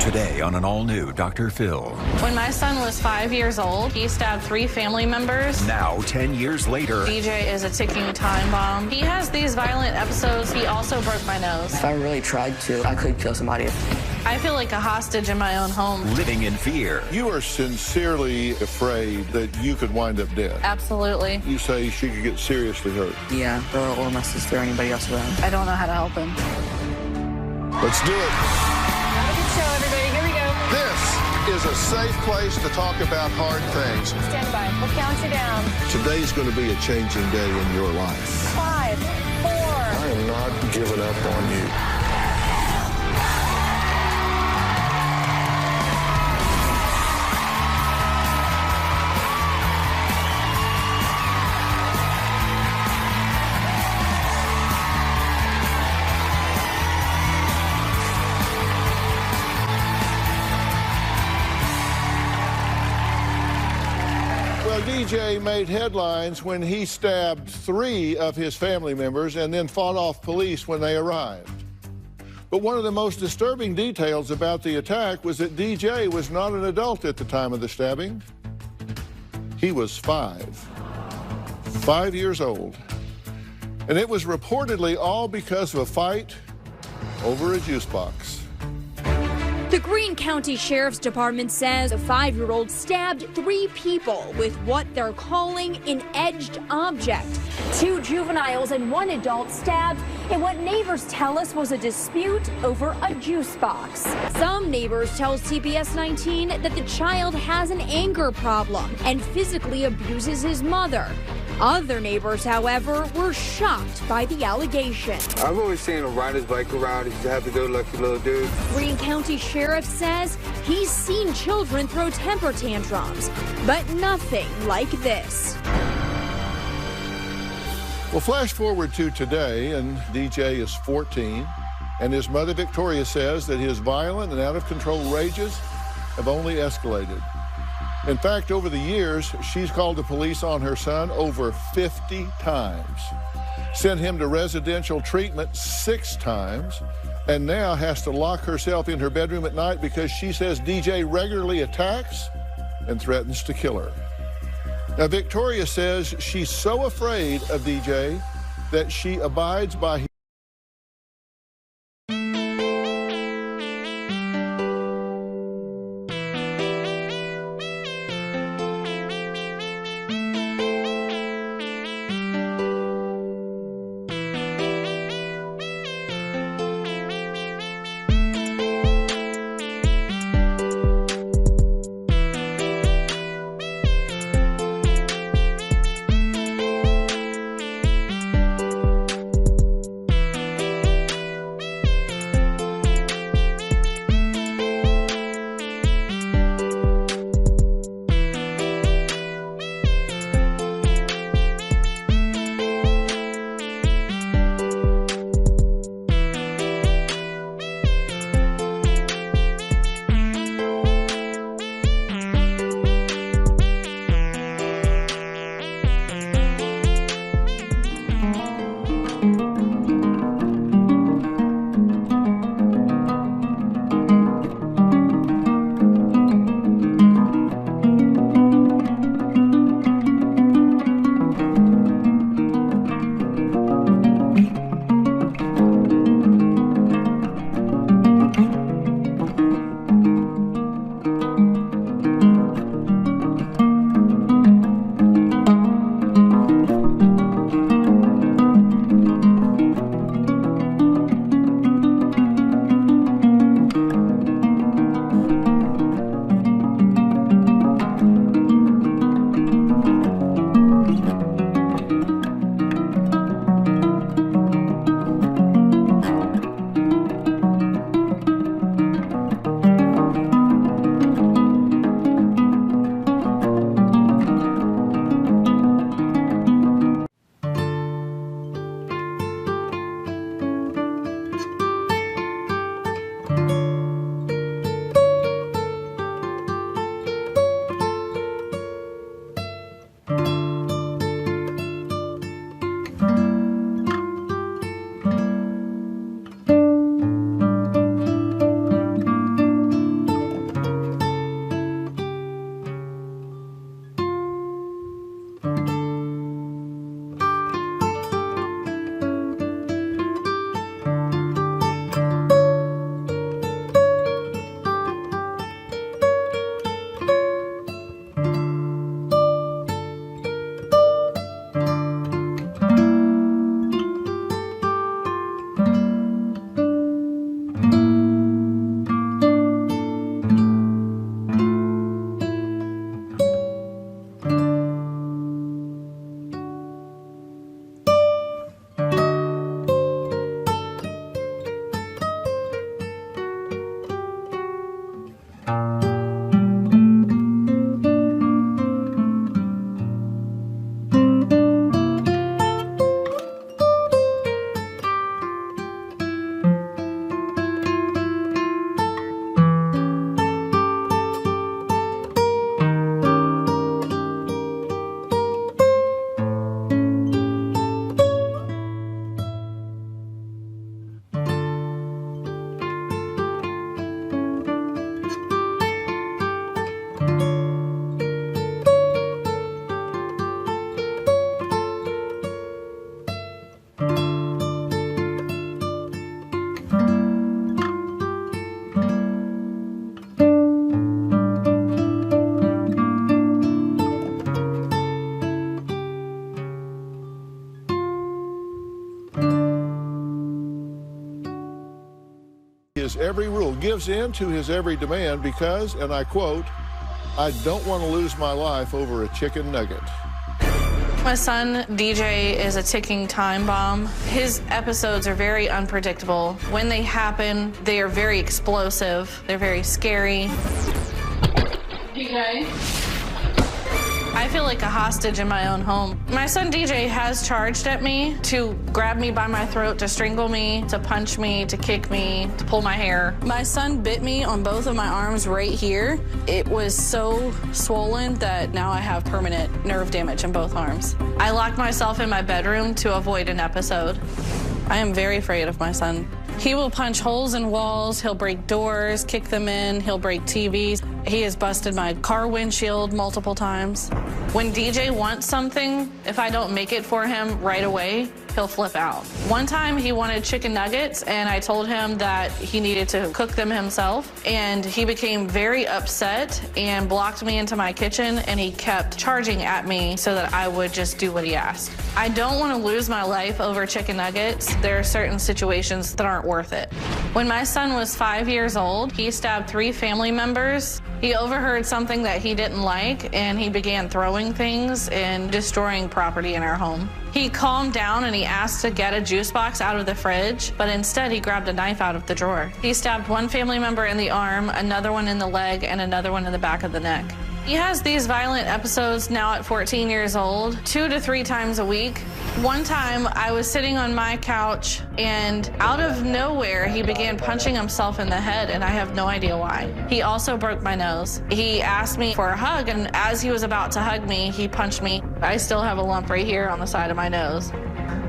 Today on an all-new Dr. Phil. When my son was 5 years old, he stabbed 3 family members. Now, 10 years later, DJ is a ticking time bomb. He has these violent episodes. He also broke my nose. If I really tried to, I could kill somebody. I feel like a hostage in my own home. living in fear. You are sincerely afraid that you could wind up dead. Absolutely. You say she could get seriously hurt. Yeah, or my sister or anybody else around. I don't know how to help him. Let's do it. Have a good show, everybody. Here we go. This is a safe place to talk about hard things. Stand by. We'll count you down. Today's going to be a changing day in your life. 5, 4. I am not giving up on you. DJ made headlines when he stabbed 3 of his family members and then fought off police when they arrived. But one of the most disturbing details about the attack was that DJ was not an adult at the time of the stabbing. He was 5 years old. And it was reportedly all because of a fight over a juice box. The Greene County Sheriff's Department says a 5-year-old stabbed 3 people with what they're calling an edged object. 2 juveniles and 1 adult stabbed in what neighbors tell us was a dispute over a juice box. Some neighbors tell CBS 19 that the child has an anger problem and physically abuses his mother. Other neighbors, however, were shocked by the allegation. I've always seen him ride his bike around. He's a happy-go-lucky little dude. Greene County Sheriff says he's seen children throw temper tantrums, but nothing like this. Well, flash forward to today, and DJ is 14, and his mother, Victoria, says that his violent and out-of-control rages have only escalated. In fact, over the years, she's called the police on her son over 50 times, sent him to residential treatment 6 times, and now has to lock herself in her bedroom at night because she says DJ regularly attacks and threatens to kill her. Now, Victoria says she's so afraid of DJ that she abides by his gives in to his every demand because, and I quote, "I don't want to lose my life over a chicken nugget." My son, DJ, is a ticking time bomb. His episodes are very unpredictable. When they happen, they are very explosive. They're very scary. DJ? I feel like a hostage in my own home. My son DJ has charged at me to grab me by my throat, to strangle me, to punch me, to kick me, to pull my hair. My son bit me on both of my arms right here. It was so swollen that now I have permanent nerve damage in both arms. I locked myself in my bedroom to avoid an episode. I am very afraid of my son. He will punch holes in walls, he'll break doors, kick them in, he'll break TVs. He has busted my car windshield multiple times. When DJ wants something, if I don't make it for him right away, he'll flip out. One time he wanted chicken nuggets and I told him that he needed to cook them himself, and he became very upset and blocked me into my kitchen, and he kept charging at me so that I would just do what he asked. I don't want to lose my life over chicken nuggets. There are certain situations that aren't worth it. When my son was 5 years old, he stabbed 3 family members. He overheard something that he didn't like, and he began throwing things and destroying property in our home. He calmed down and he asked to get a juice box out of the fridge, but instead he grabbed a knife out of the drawer. He stabbed 1 family member in the arm, another one in the leg, and another one in the back of the neck. He has these violent episodes now at 14 years old, 2 to 3 times a week. One time I was sitting on my couch and out of nowhere he began punching himself in the head, and I have no idea why. He also broke my nose. He asked me for a hug, and as he was about to hug me, he punched me. I still have a lump right here on the side of my nose.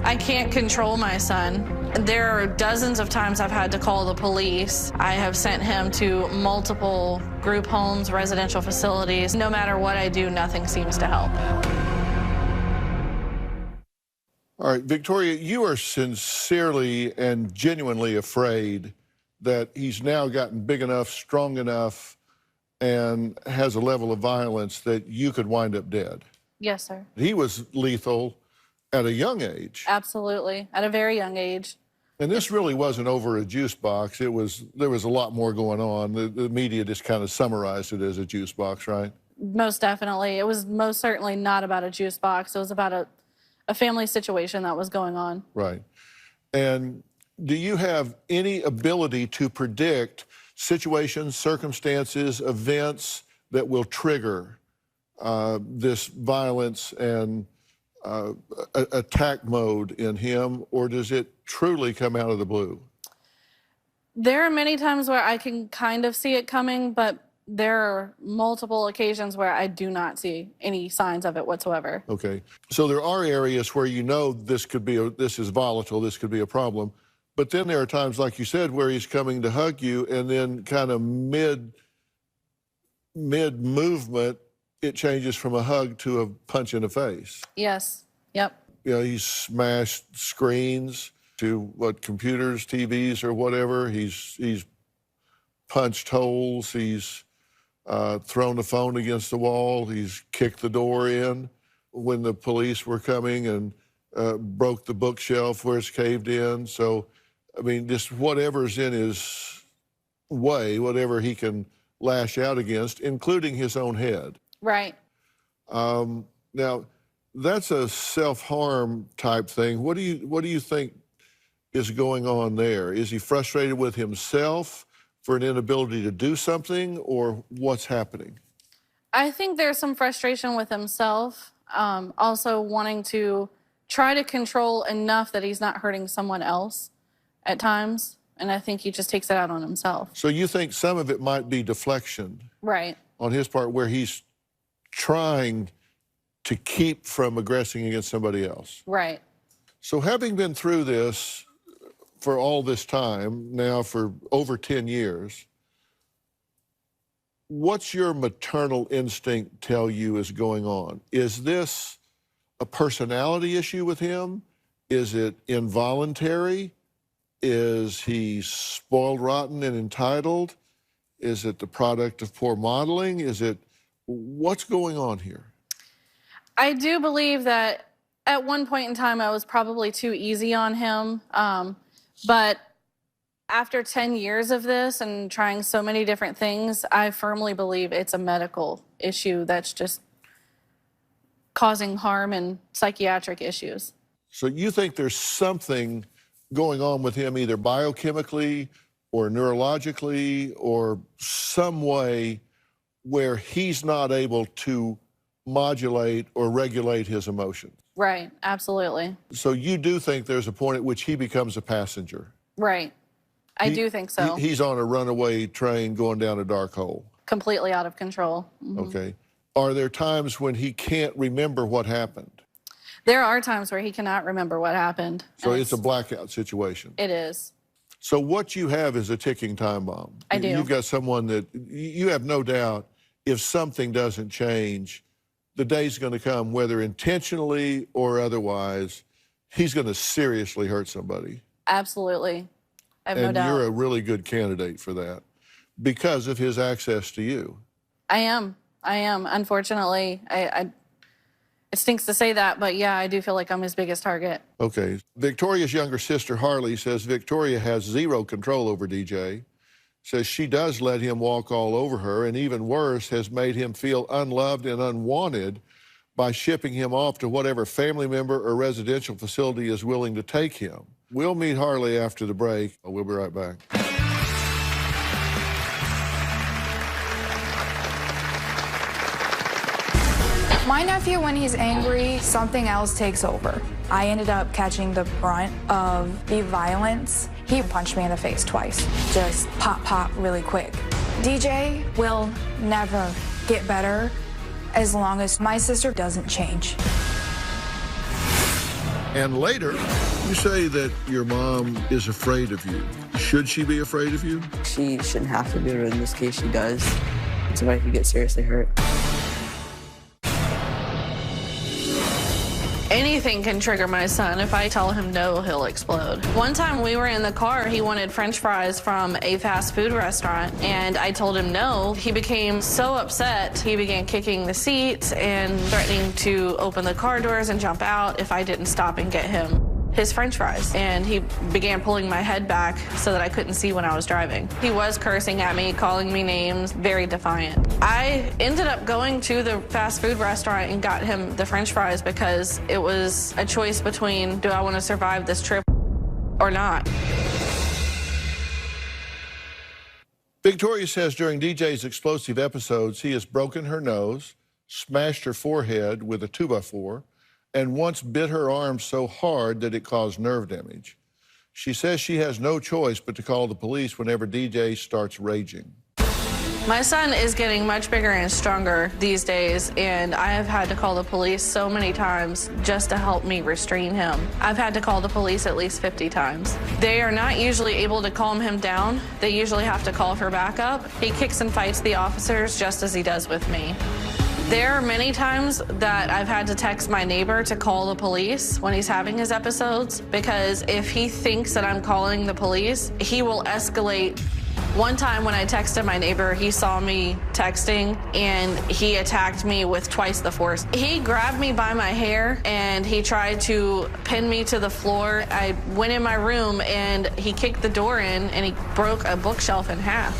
I can't control my son. There are dozens of times I've had to call the police. I have sent him to multiple group homes, residential facilities. No matter what I do, nothing seems to help. All right, Victoria, you are sincerely and genuinely afraid that he's now gotten big enough, strong enough, and has a level of violence that you could wind up dead. Yes, sir. He was lethal at a young age. Absolutely, at a very young age. And this really wasn't over a juice box. There was a lot more going on. The media just kind of summarized it as a juice box, right? Most definitely. It was most certainly not about a juice box. It was about a family situation that was going on. Right. And do you have any ability to predict situations, circumstances, events that will trigger this violence and attack mode in him, or does it truly come out of the blue? There are many times where I can kind of see it coming, but there are multiple occasions where I do not see any signs of it whatsoever. Okay. So there are areas where you know this is volatile, this could be a problem, but then there are times, like you said, where he's coming to hug you, and then kind of mid movement, it changes from a hug to a punch in the face. Yes. Yep. You know, he's smashed screens to computers, TVs, or whatever. He's punched holes. He's thrown the phone against the wall. He's kicked the door in when the police were coming, and broke the bookshelf where it's caved in. So, I mean, just whatever's in his way, whatever he can lash out against, including his own head. Right. Now, that's a self-harm type thing. What do you think is going on there? Is he frustrated with himself for an inability to do something, or what's happening? I think there's some frustration with himself, also wanting to try to control enough that he's not hurting someone else at times, and I think he just takes it out on himself. So you think some of it might be deflection? Right. On his part, where he's trying to keep from aggressing against somebody else. Right. So having been through this for all this time, now for over 10 years, what's your maternal instinct tell you is going on? Is this a personality issue with him? Is it involuntary? Is he spoiled rotten and entitled? Is it the product of poor modeling? What's going on here? I do believe that at one point in time I was probably too easy on him, but After 10 years of this and trying so many different things, I firmly believe it's a medical issue that's just causing harm and psychiatric issues. So you think there's something going on with him, either biochemically or neurologically or some way where he's not able to modulate or regulate his emotions? Right, absolutely. So you do think there's a point at which he becomes a passenger? Right. I do think so. He's on a runaway train going down a dark hole. Completely out of control. Okay. Are there times when he can't remember what happened? There are times where he cannot remember what happened. So it's a blackout situation. It is. So what you have is a ticking time bomb. I do. You've got someone that you have no doubt if something doesn't change, the day's going to come, whether intentionally or otherwise, he's going to seriously hurt somebody. Absolutely. I have no doubt. And you're a really good candidate for that because of his access to you. I am. Unfortunately, it stinks to say that, but yeah, I do feel like I'm his biggest target. Okay. Victoria's younger sister, Harley, says Victoria has zero control over DJ. Says she does let him walk all over her, and even worse, has made him feel unloved and unwanted by shipping him off to whatever family member or residential facility is willing to take him. We'll meet Harley after the break. We'll be right back. My nephew, when he's angry, something else takes over. I ended up catching the brunt of the violence. He punched me in the face twice. Just pop, pop really quick. DJ will never get better as long as my sister doesn't change. And later, you say that your mom is afraid of you. Should she be afraid of you? She shouldn't have to be, but in this case, she does. Somebody could get seriously hurt. Anything can trigger my son. If I tell him no, he'll explode. One time we were in the car, he wanted French fries from a fast food restaurant, and I told him no. He became so upset, he began kicking the seats and threatening to open the car doors and jump out if I didn't stop and get him his French fries. And he began pulling my head back so that I couldn't see when I was driving. He was cursing at me, calling me names, very defiant. I ended up going to the fast food restaurant and got him the French fries because it was a choice between, do I want to survive this trip or not? Victoria says during DJ's explosive episodes, he has broken her nose, smashed her forehead with a 2x4, and once bit her arm so hard that it caused nerve damage. She says she has no choice but to call the police whenever DJ starts raging. My son is getting much bigger and stronger these days, and I have had to call the police so many times just to help me restrain him. I've had to call the police at least 50 times. They are not usually able to calm him down. They usually have to call for backup. He kicks and fights the officers just as he does with me. There are many times that I've had to text my neighbor to call the police when he's having his episodes, because if he thinks that I'm calling the police, he will escalate. One time when I texted my neighbor, he saw me texting and he attacked me with twice the force. He grabbed me by my hair and he tried to pin me to the floor. I went in my room and he kicked the door in and he broke a bookshelf in half.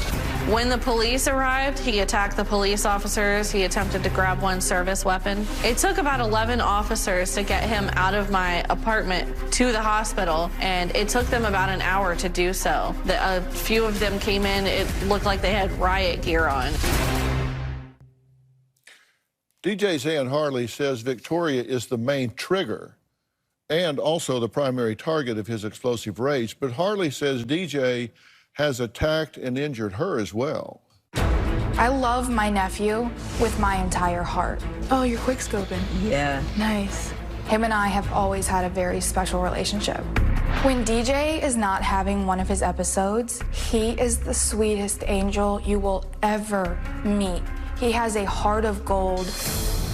When the police arrived, he attacked the police officers. He attempted to grab one service weapon. It took about 11 officers to get him out of my apartment to the hospital, and it took them about an hour to do so. A few of them came in, it looked like they had riot gear on. DJ's Aunt Harley says Victoria is the main trigger and also the primary target of his explosive rage, but Harley says DJ has attacked and injured her as well. I love my nephew with my entire heart. Oh, you're quickscoping. Yeah. Nice. Him and I have always had a very special relationship. When DJ is not having one of his episodes, he is the sweetest angel you will ever meet. He has a heart of gold.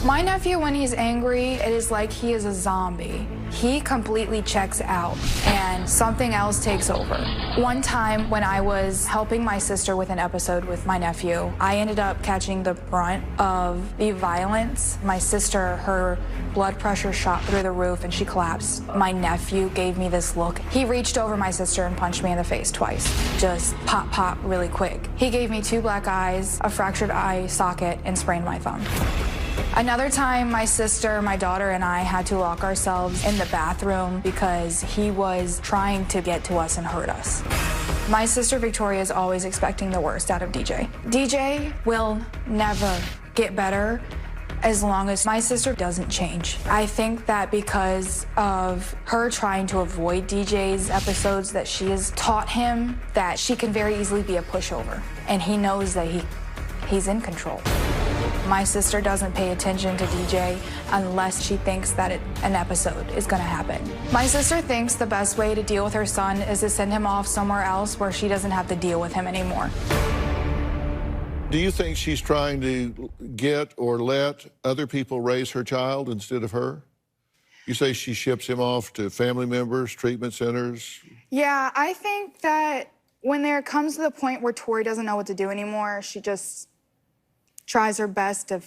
My nephew, when he's angry, it is like he is a zombie. he completely checks out and something else takes over. One time when I was helping my sister with an episode with my nephew, I ended up catching the brunt of the violence. My sister, her blood pressure shot through the roof and she collapsed. My nephew gave me this look. He reached over my sister and punched me in the face twice. Just pop, pop really quick. He gave me 2 black eyes, a fractured eye socket, and sprained my thumb. Another time, my sister, my daughter, and I had to lock ourselves in the bathroom because he was trying to get to us and hurt us. My sister Victoria is always expecting the worst out of DJ. DJ will never get better as long as my sister doesn't change. I think that because of her trying to avoid DJ's episodes, that she has taught him that she can very easily be a pushover, and he knows that he's in control. My sister doesn't pay attention to DJ unless she thinks that an episode is going to happen. My sister thinks the best way to deal with her son is to send him off somewhere else where she doesn't have to deal with him anymore. Do you think she's trying to get or let other people raise her child instead of her? You say she ships him off to family members, treatment centers? Yeah, I think that when there comes to the point where Tori doesn't know what to do anymore, she just tries her best to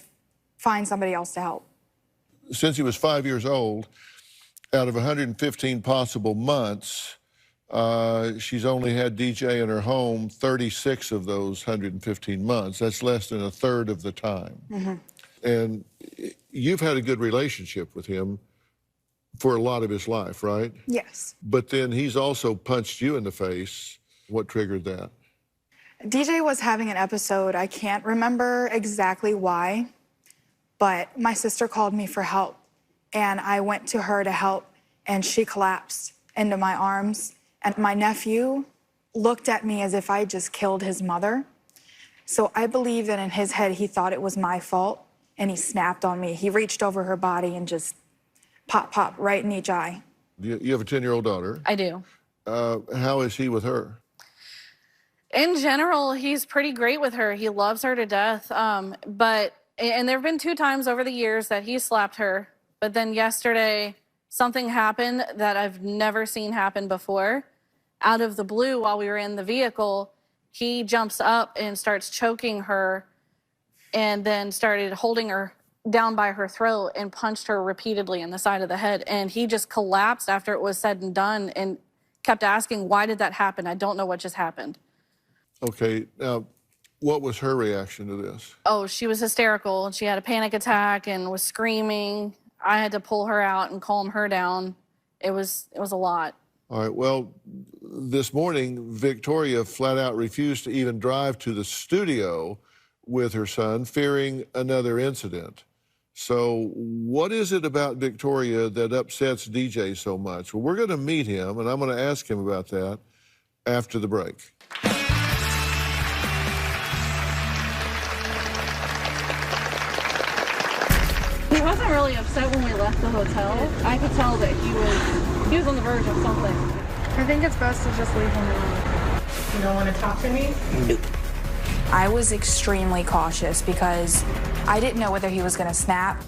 find somebody else to help. Since he was 5 years old, out of 115 possible months, she's only had DJ in her home 36 of those 115 months. That's less than a third of the time. Mm-hmm. And you've had a good relationship with him for a lot of his life, right? Yes. But then he's also punched you in the face. What triggered that? DJ was having an episode. I can't remember exactly why, but my sister called me for help, and I went to her to help, and she collapsed into my arms, and my nephew looked at me as if I just killed his mother. So I believe that in his head, he thought it was my fault, and he snapped on me. He reached over her body and just pop, pop, right in each eye. You have a 10-year-old daughter. I do. How is he with her? In general, he's pretty great with her. He loves her to death. And there have been 2 times over the years that he slapped her. But then yesterday, something happened that I've never seen happen before. Out of the blue, while we were in the vehicle, he jumps up and starts choking her and then started holding her down by her throat and punched her repeatedly in the side of the head. And he just collapsed after it was said and done and kept asking, why did that happen? I don't know what just happened. Okay, now, what was her reaction to this? Oh, she was hysterical. She had a panic attack and was screaming. I had to pull her out and calm her down. It was a lot. All right, well, this morning, Victoria flat out refused to even drive to the studio with her son, fearing another incident. So what is it about Victoria that upsets DJ so much? Well, we're going to meet him, and I'm going to ask him about that after the break. He wasn't really upset when we left the hotel. I could tell that he was on the verge of something. I think it's best to just leave him alone. You don't want to talk to me? Nope. I was extremely cautious because I didn't know whether he was going to snap.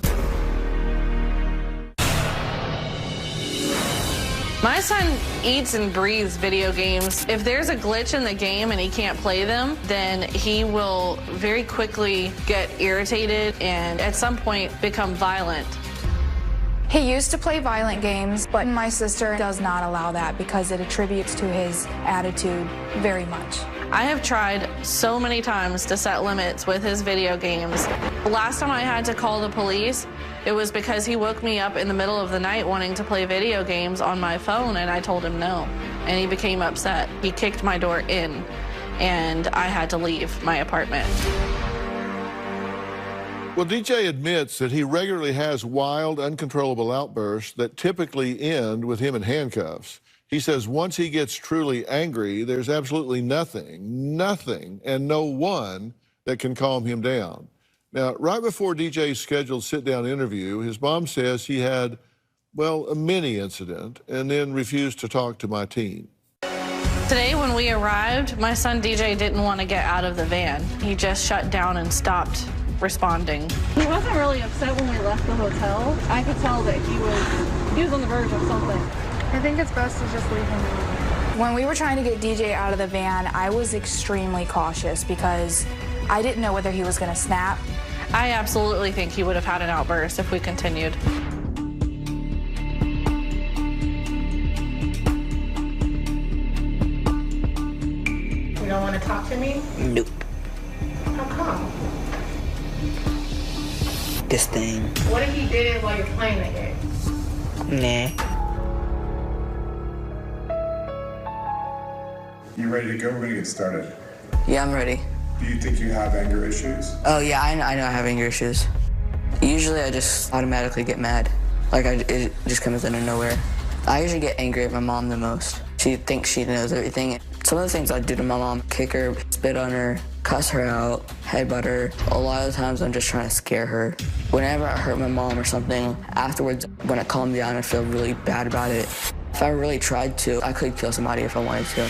My son eats and breathes video games. If there's a glitch in the game and he can't play them, then he will very quickly get irritated and at some point become violent. He used to play violent games, but my sister does not allow that because it attributes to his attitude very much. I have tried so many times to set limits with his video games. The last time I had to call the police, it was because he woke me up in the middle of the night wanting to play video games on my phone, and I told him no, and he became upset. He kicked my door in, and I had to leave my apartment. Well, DJ admits that he regularly has wild, uncontrollable outbursts that typically end with him in handcuffs. He says once he gets truly angry, there's absolutely nothing, and no one that can calm him down. Now, right before DJ's scheduled sit-down interview, his mom says he had, well, a mini incident and then refused to talk to my team. Today, when we arrived, my son DJ didn't want to get out of the van. He just shut down and stopped responding. He wasn't really upset when we left the hotel. I could tell that he was on the verge of something. I think it's best to just leave him alone. When we were trying to get DJ out of the van, I was extremely cautious because I didn't know whether he was going to snap. I absolutely think he would have had an outburst if we continued. You don't want to talk to me? Nope. How come? This thing. What if he did it while you're playing the game? Nah. You ready to go? We're gonna get started. Yeah, I'm ready. Do you think you have anger issues? Oh, yeah, I know I have anger issues. Usually I just automatically get mad. Like, it just comes out of nowhere. I usually get angry at my mom the most. She thinks she knows everything. Some of the things I do to my mom, kick her, spit on her, cuss her out, headbutt her. A lot of the times I'm just trying to scare her. Whenever I hurt my mom or something, afterwards, when I calm down, I feel really bad about it. If I really tried to, I could kill somebody if I wanted to.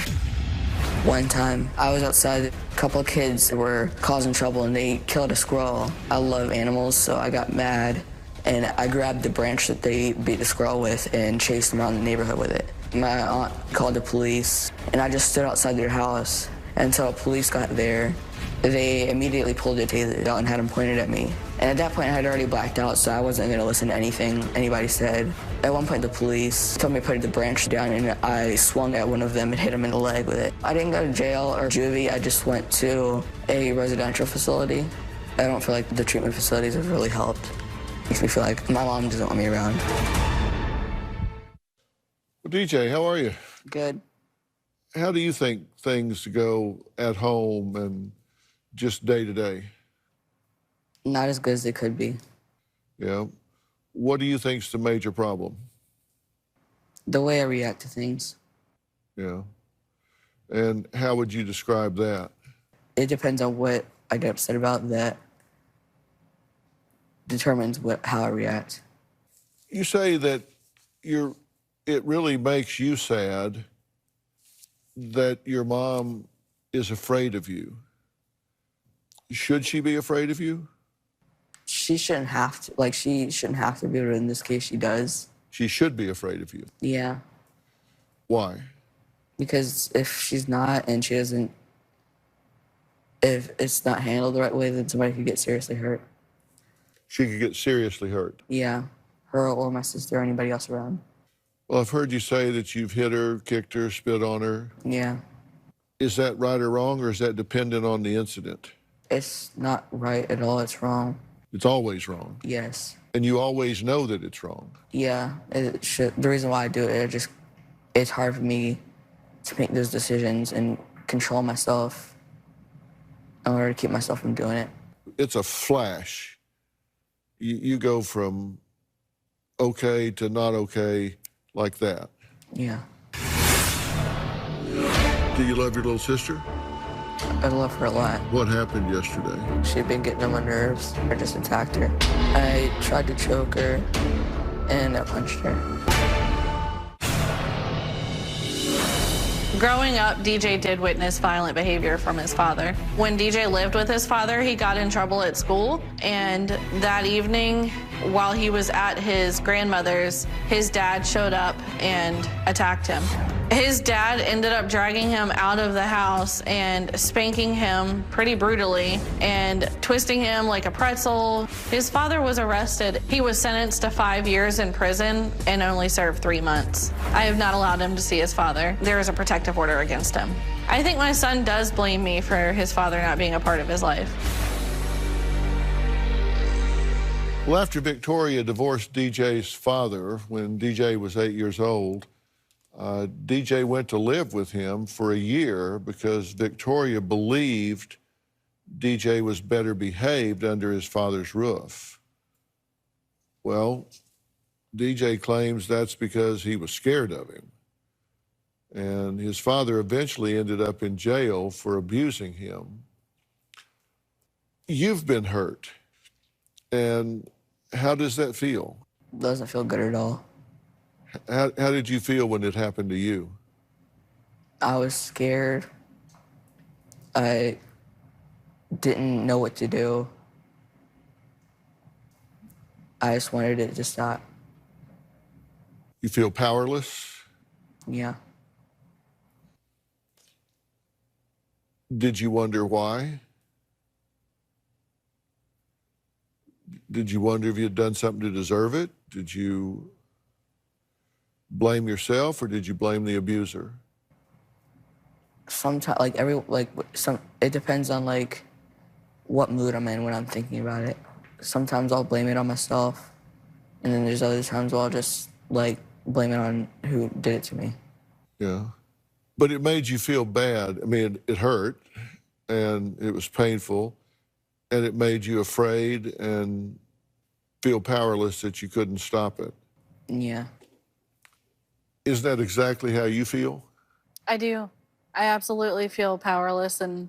One time, I was outside, a couple of kids were causing trouble and they killed a squirrel. I love animals, so I got mad and I grabbed the branch that they beat the squirrel with and chased them around the neighborhood with it. My aunt called the police and I just stood outside their house until police got there. They immediately pulled the taser out and had them pointed at me. And at that point, I had already blacked out, so I wasn't going to listen to anything anybody said. At one point, the police told me to put the branch down, and I swung at one of them and hit him in the leg with it. I didn't go to jail or juvie. I just went to a residential facility. I don't feel like the treatment facilities have really helped. Makes me feel like my mom doesn't want me around. Well, DJ, how are you? Good. How do you think things go at home and just day to day? Not as good as they could be. Yeah. What do you think's the major problem? The way I react to things. Yeah. And how would you describe that? It depends on what I get upset about. That determines how I react. You say that it really makes you sad that your mom is afraid of you. Should she be afraid of you? She shouldn't have to. Like, she shouldn't have to be, but in this case, she does. She should be afraid of you. Yeah. Why? Because if she's not and she doesn't, if it's not handled the right way, then somebody could get seriously hurt. She could get seriously hurt. Yeah. Her or my sister or anybody else around. Well, I've heard you say that you've hit her, kicked her, spit on her. Yeah. Is that right or wrong, or is that dependent on the incident? It's not right at all. It's wrong. It's always wrong. Yes. And you always know that it's wrong. Yeah. It should. The reason why I do it, it's hard for me to make those decisions and control myself in order to keep myself from doing it. It's a flash. You go from okay to not okay like that. Yeah. Do you love your little sister? I love her a lot. What happened yesterday? She'd been getting on my nerves. I just attacked her. I tried to choke her, and I punched her. Growing up, DJ did witness violent behavior from his father. When DJ lived with his father, he got in trouble at school, and that evening, while he was at his grandmother's, his dad showed up and attacked him. His dad ended up dragging him out of the house and spanking him pretty brutally and twisting him like a pretzel. His father was arrested. He was sentenced to 5 years in prison and only served 3 months. I have not allowed him to see his father. There is a protective order against him. I think my son does blame me for his father not being a part of his life. Well, after Victoria divorced DJ's father when DJ was 8 years old, DJ went to live with him for a year because Victoria believed DJ was better behaved under his father's roof. Well, DJ claims that's because he was scared of him. And his father eventually ended up in jail for abusing him. You've been hurt. And how does that feel? Doesn't feel good at all. How did you feel when it happened to you? I was scared. I didn't know what to do. I just wanted it to stop. You feel powerless? Yeah. Did you wonder why? Did you wonder if you had done something to deserve it? Did you blame yourself, or did you blame the abuser? Sometimes, it depends on, like, what mood I'm in when I'm thinking about it. Sometimes I'll blame it on myself, and then there's other times where I'll just, like, blame it on who did it to me. Yeah. But it made you feel bad. I mean, it hurt, and it was painful, and it made you afraid and feel powerless that you couldn't stop it. Yeah. Is that exactly how you feel? I do. I absolutely feel powerless and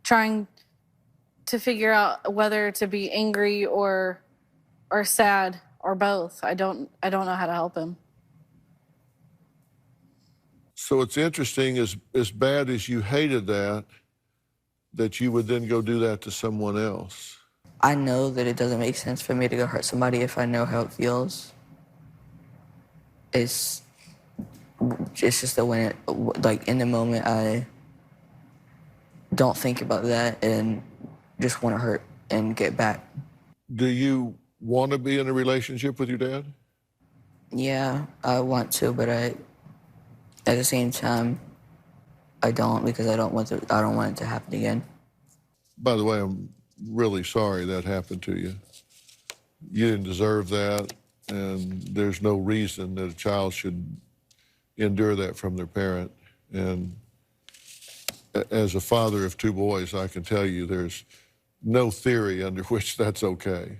trying to figure out whether to be angry or sad or both. I don't know how to help him. So it's interesting, as bad as you hated that you would then go do that to someone else. I know that it doesn't make sense for me to go hurt somebody if I know how it feels. It's just that when in the moment, I don't think about that and just want to hurt and get back. Do you want to be in a relationship with your dad? Yeah, I want to, but at the same time, I don't, because I don't want it to happen again. By the way, I'm really sorry that happened to you. You didn't deserve that, and there's no reason that a child should endure that from their parent. And as a father of two boys, I can tell you there's no theory under which that's okay.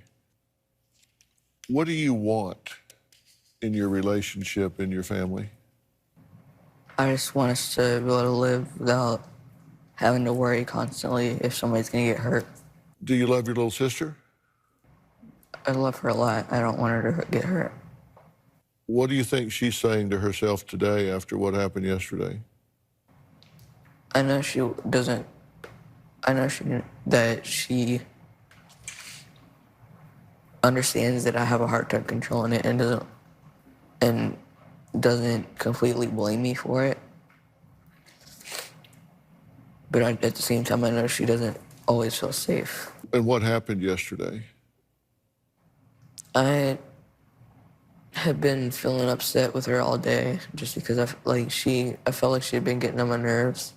What do you want in your relationship, in your family? I just want us to be able to live without having to worry constantly if somebody's gonna get hurt. Do you love your little sister? I love her a lot. I don't want her to get hurt. What do you think she's saying to herself today after what happened yesterday? I know she doesn't. I know that she understands that I have a hard time controlling it and doesn't completely blame me for it. But at the same time, I know she doesn't always feel safe. And what happened yesterday? I had been feeling upset with her all day just because I felt like she had been getting on my nerves.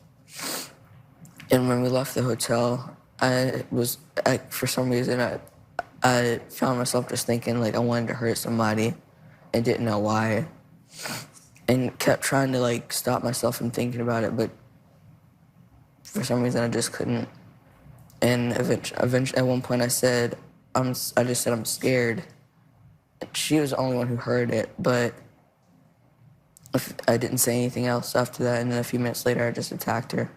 And when we left the hotel, for some reason, I found myself just thinking like I wanted to hurt somebody and didn't know why. And kept trying to like stop myself from thinking about it, but for some reason I just couldn't. And eventually, at one point I just said I'm scared. She was the only one who heard it, but I didn't say anything else after that, and then a few minutes later I just attacked her.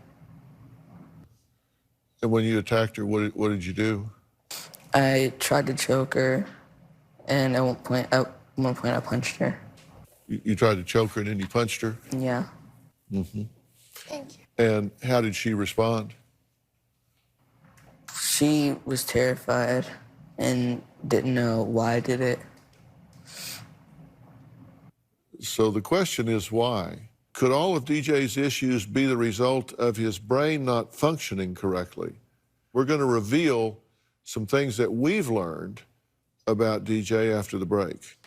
And when you attacked her, what did you do? I tried to choke her, and at one point I punched her. You tried to choke her and then you punched her? Yeah. Mm-hmm. Thank you. And how did she respond? She was terrified and didn't know why I did it. So the question is why? Could all of DJ's issues be the result of his brain not functioning correctly? We're going to reveal some things that we've learned about DJ after the break.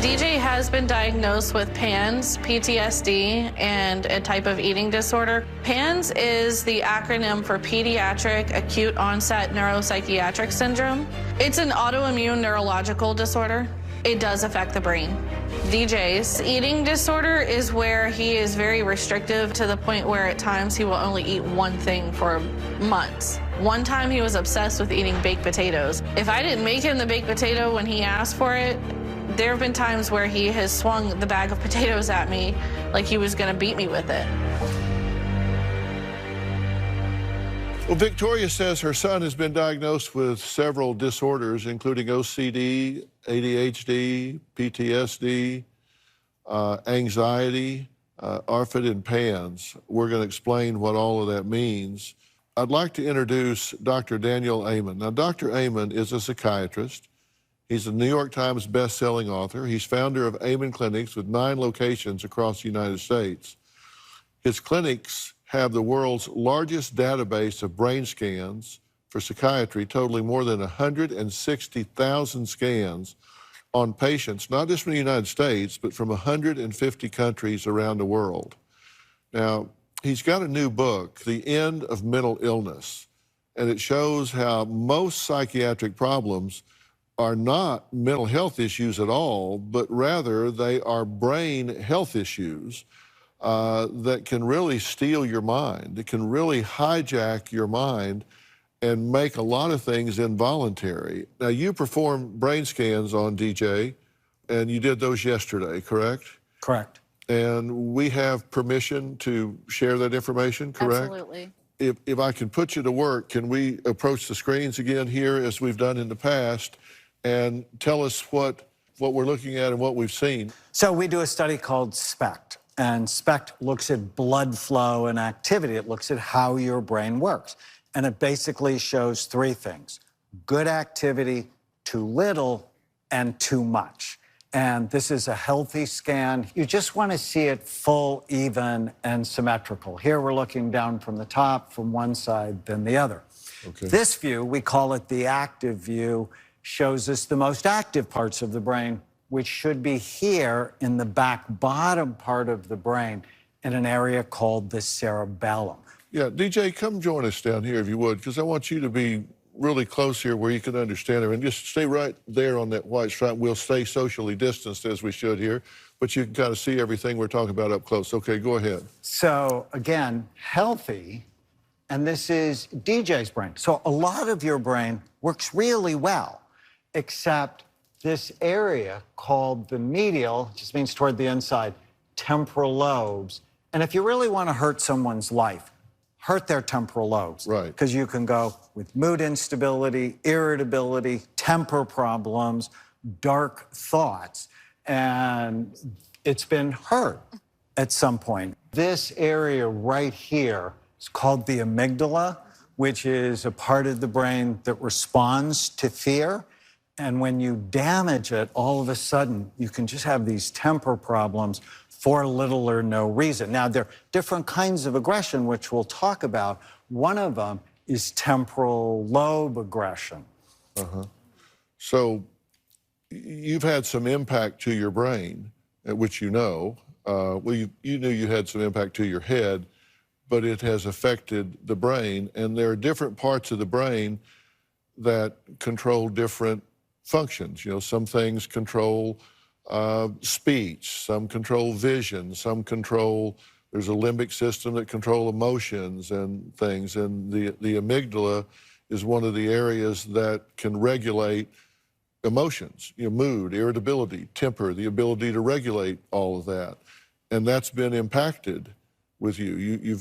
DJ has been diagnosed with PANS, PTSD, and a type of eating disorder. PANS is the acronym for Pediatric Acute Onset Neuropsychiatric Syndrome. It's an autoimmune neurological disorder. It does affect the brain. DJ's eating disorder is where he is very restrictive to the point where at times he will only eat one thing for months. One time he was obsessed with eating baked potatoes. If I didn't make him the baked potato when he asked for it, there have been times where he has swung the bag of potatoes at me like he was going to beat me with it. Well, Victoria says her son has been diagnosed with several disorders, including OCD, ADHD, PTSD, anxiety. ARFID and PANS. We're going to explain what all of that means. I'd like to introduce Dr. Daniel Amen. Now, Dr. Amen is a psychiatrist. He's a New York Times best-selling author. He's founder of Amen Clinics with 9 locations across the United States. His clinics have the world's largest database of brain scans for psychiatry, totaling more than 160,000 scans on patients, not just from the United States, but from 150 countries around the world. Now, he's got a new book, The End of Mental Illness, and it shows how most psychiatric problems are not mental health issues at all, but rather they are brain health issues that can really steal your mind. It can really hijack your mind and make a lot of things involuntary. Now, you perform brain scans on DJ, and you did those yesterday, correct? Correct. And we have permission to share that information, correct? Absolutely. If I can put you to work, can we approach the screens again here as we've done in the past and tell us what we're looking at and what we've seen? So we do a study called SPECT, and SPECT looks at blood flow and activity. It looks at how your brain works. And it basically shows 3 things: good activity, too little, and too much. And this is a healthy scan. You just want to see it full, even, and symmetrical. Here we're looking down from the top, from one side, then the other. Okay. This view, we call it the active view, shows us the most active parts of the brain, which should be here in the back bottom part of the brain in an area called the cerebellum. Yeah, DJ, come join us down here if you would, because I want you to be really close here where you can understand it. And just stay right there on that white stripe. We'll stay socially distanced as we should here, but you can kind of see everything we're talking about up close. Okay, go ahead. So again, healthy, and this is DJ's brain. So a lot of your brain works really well, except this area called the medial, just means toward the inside, temporal lobes. And if you really want to hurt someone's life, hurt their temporal lobes. Right. Because you can go with mood instability, irritability, temper problems, dark thoughts, and it's been hurt at some point. This area right here is called the amygdala, which is a part of the brain that responds to fear. And when you damage it, all of a sudden, you can just have these temper problems for little or no reason. Now, there are different kinds of aggression, which we'll talk about. One of them is temporal lobe aggression. So you've had some impact to your brain, which you know. Well, you knew you had some impact to your head, but it has affected the brain. And there are different parts of the brain that control different functions. You know, some things control speech, some control vision, some control, there's a limbic system that control emotions and things. And the amygdala is one of the areas that can regulate emotions, you know, mood, irritability, temper, the ability to regulate all of that. And that's been impacted with you.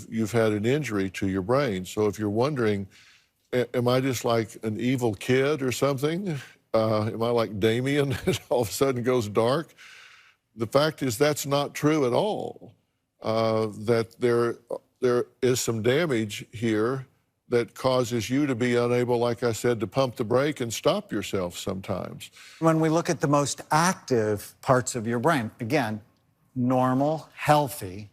You've had an injury to your brain. So if you're wondering, am I just like an evil kid or something? Am I like Damien that all of a sudden goes dark? The fact is that's not true at all. That there is some damage here that causes you to be unable, like I said, to pump the brake and stop yourself sometimes. When we look at the most active parts of your brain, again, normal, healthy,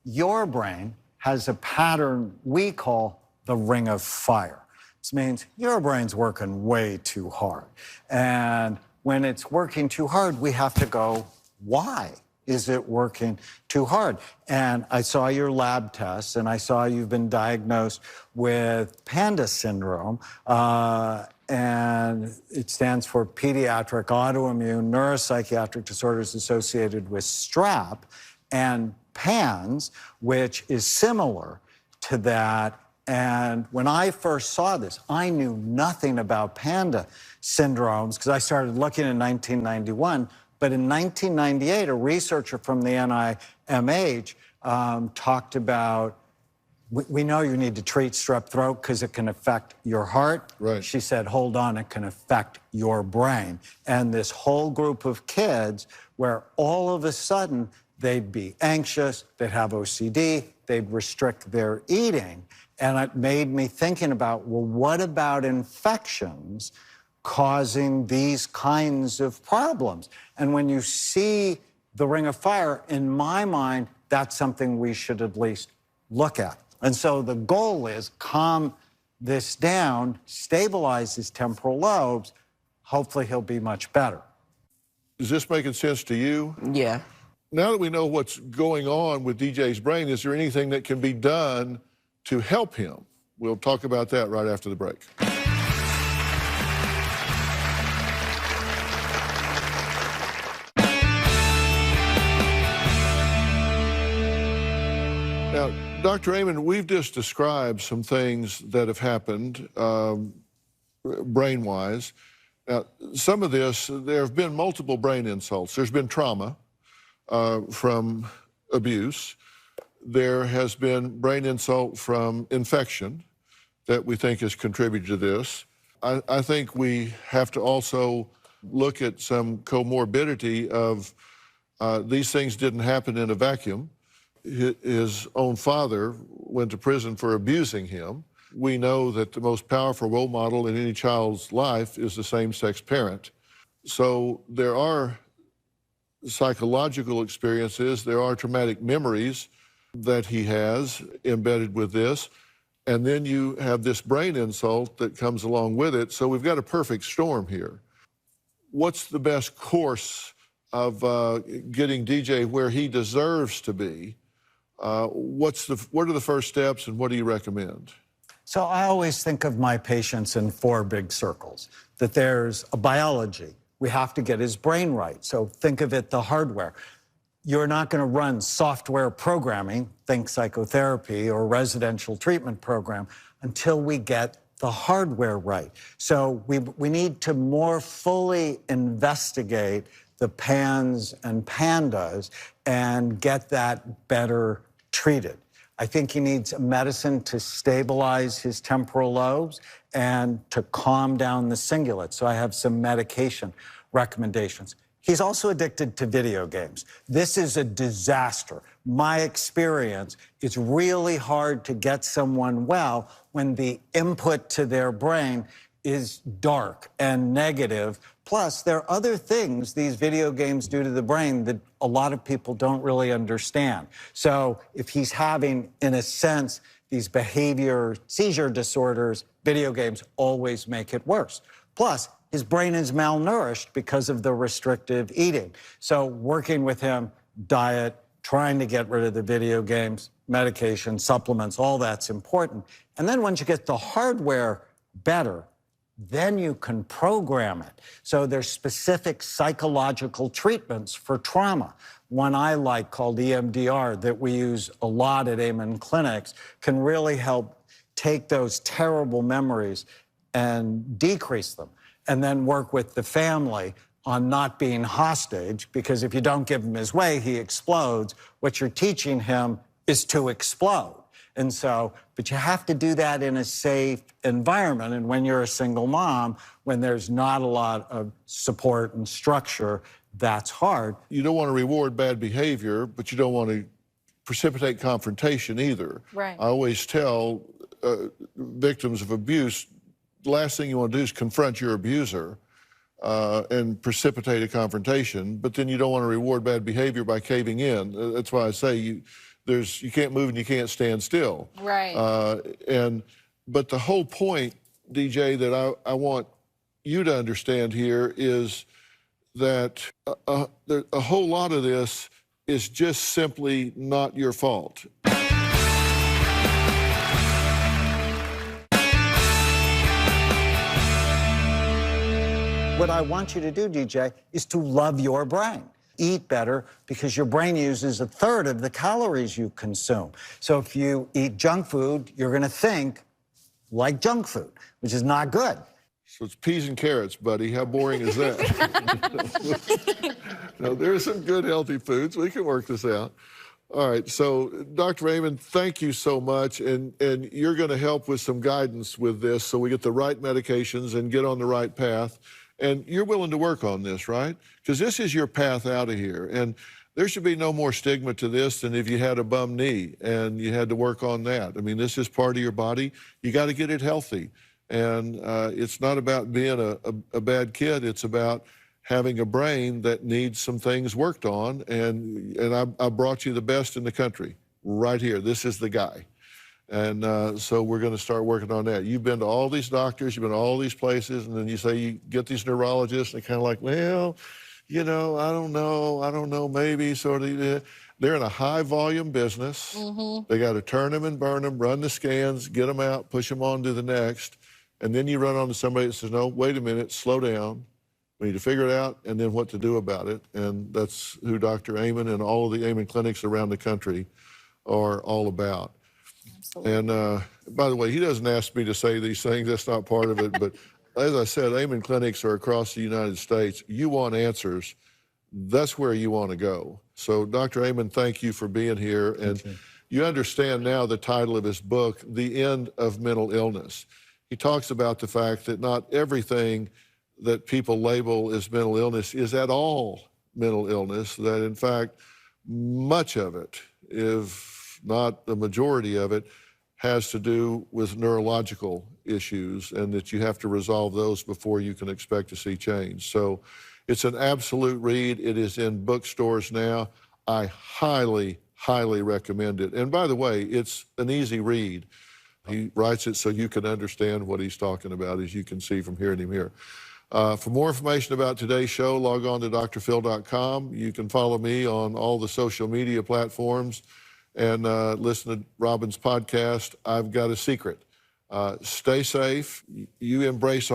your brain has a pattern we call the ring of fire. This means your brain's working way too hard. And when it's working too hard, we have to go, why is it working too hard? And I saw your lab tests, and I saw you've been diagnosed with PANDA syndrome, and it stands for Pediatric Autoimmune Neuropsychiatric Disorders Associated with STRAP, and PANS, which is similar to that. And when I first saw this, I knew nothing about PANDA syndromes because I started looking in 1991. But in 1998, a researcher from the NIMH talked about, we know you need to treat strep throat because it can affect your heart. Right. She said, hold on, it can affect your brain. And this whole group of kids where all of a sudden they'd be anxious, they'd have OCD, they'd restrict their eating. And it made me thinking about, well, what about infections causing these kinds of problems? And when you see the Ring of Fire, in my mind, that's something we should at least look at. And so the goal is calm this down, stabilize his temporal lobes. Hopefully he'll be much better. Is this making sense to you? Yeah. Now that we know what's going on with DJ's brain, is there anything that can be done to help him? We'll talk about that right after the break. Now, Dr. Amen, we've just described some things that have happened brain-wise. Now, some of this, there have been multiple brain insults. There's been trauma from abuse. There has been brain insult from infection that we think has contributed to this. I think we have to also look at some comorbidity of these things didn't happen in a vacuum. His own father went to prison for abusing him. We know that the most powerful role model in any child's life is the same-sex parent. So there are psychological experiences, there are traumatic memories that he has embedded with this, and then you have this brain insult that comes along with it. So we've got a perfect storm here. What's the best course of getting DJ where he deserves to be? What are the first steps, and what do you recommend? So I always think of my patients in 4 big circles, that there's a biology. We have to get his brain right. So think of it, the hardware. You're not going to run software programming, think psychotherapy or residential treatment program, until we get the hardware right. So we need to more fully investigate the PANS and PANDAS and get that better treated. I think he needs a medicine to stabilize his temporal lobes and to calm down the cingulate. So I have some medication recommendations. He's also addicted to video games. This is a disaster. My experience, it's really hard to get someone well when the input to their brain is dark and negative. Plus, there are other things these video games do to the brain that a lot of people don't really understand. So if he's having, in a sense, these behavior seizure disorders, video games always make it worse. Plus, his brain is malnourished because of the restrictive eating. So working with him, diet, trying to get rid of the video games, medication, supplements, all that's important. And then once you get the hardware better, then you can program it. So there's specific psychological treatments for trauma. One I like called EMDR that we use a lot at Amen Clinics can really help take those terrible memories and decrease them, and then work with the family on not being hostage, because if you don't give him his way, he explodes. What you're teaching him is to explode. And so, but you have to do that in a safe environment. And when you're a single mom, when there's not a lot of support and structure, that's hard. You don't want to reward bad behavior, but you don't want to precipitate confrontation either. Right. I always tell victims of abuse, the last thing you want to do is confront your abuser and precipitate a confrontation, but then you don't want to reward bad behavior by caving in. That's why I say you can't move and you can't stand still. Right. But the whole point, DJ, that I want you to understand here is that a whole lot of this is just simply not your fault. What I want you to do, DJ, is to love your brain. Eat better, because your brain uses 1/3 of the calories you consume. So if you eat junk food, you're going to think like junk food, which is not good. So it's peas and carrots, buddy. How boring is that? No, there are some good, healthy foods. We can work this out. All right, so Dr. Amen, thank you so much, and you're going to help with some guidance with this so we get the right medications and get on the right path. And you're willing to work on this, right? Because this is your path out of here. And there should be no more stigma to this than if you had a bum knee and you had to work on that. I mean, this is part of your body. You got to get it healthy. And it's not about being a bad kid. It's about having a brain that needs some things worked on. And I brought you the best in the country right here. This is the guy. And so we're going to start working on that. You've been to all these doctors, you've been to all these places, and then you say you get these neurologists, and they're kind of like, well, you know, I don't know, maybe, sort of. They're in a high-volume business. They got to turn them and burn them, run the scans, get them out, push them on to the next, and then you run on to somebody that says, no, wait a minute, slow down. We need to figure it out, and then what to do about it. And that's who Dr. Amen and all of the Amen clinics around the country are all about. Absolutely. And by the way, he doesn't ask me to say these things. That's not part of it. But as I said, Amen clinics are across the United States. You want answers, that's where you want to go. So, Dr. Amen, thank you for being here. And you understand now the title of his book, The End of Mental Illness. He talks about the fact that not everything that people label as mental illness is at all mental illness, that in fact, much of it, if not the majority of it, has to do with neurological issues, and that you have to resolve those before you can expect to see change. So it's an absolute read. It is in bookstores now. I highly, highly recommend it. And by the way, it's an easy read. He writes it so you can understand what he's talking about, as you can see from hearing him here. For more information about today's show, log on to drphil.com. You can follow me on all the social media platforms and listen to Robin's podcast. I've got a secret. Stay safe. You embrace